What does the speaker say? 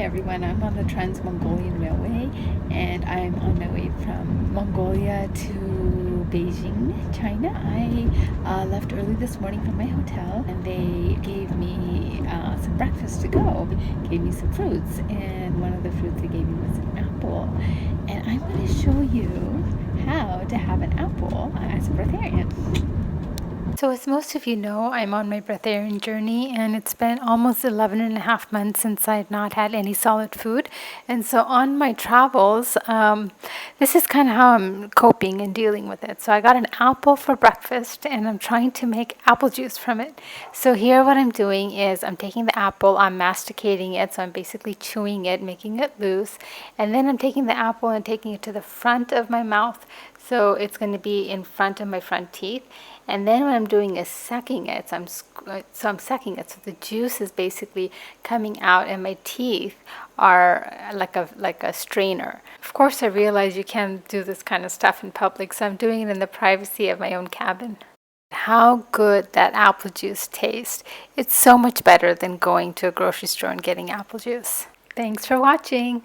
everyone, I'm on the Trans-Mongolian Railway and I'm on my way from Mongolia to Beijing, China. I left early this morning from my hotel and they gave me some breakfast to go. Gave me some fruits, and one of the fruits they gave me was an apple. And I'm going to show you how to have an apple as a breatharian. So as most of you know, I'm on my breatharian journey, and it's been almost 11 and a half months since I've not had any solid food. And so on my travels, this is kind of how I'm coping and dealing with it. So I got an apple for breakfast, and I'm trying to make apple juice from it. So here what I'm doing is I'm taking the apple, I'm masticating it, so I'm basically chewing it, making it loose. And then I'm taking the apple and taking it to the front of my mouth. So it's going to be in front of my front teeth. And then what I'm doing is sucking it. So I'm sucking it. So the juice is basically coming out, and my teeth are like a strainer. Of course, I realize you can't do this kind of stuff in public, so I'm doing it in the privacy of my own cabin. How good that apple juice tastes. It's so much better than going to a grocery store and getting apple juice. Thanks for watching.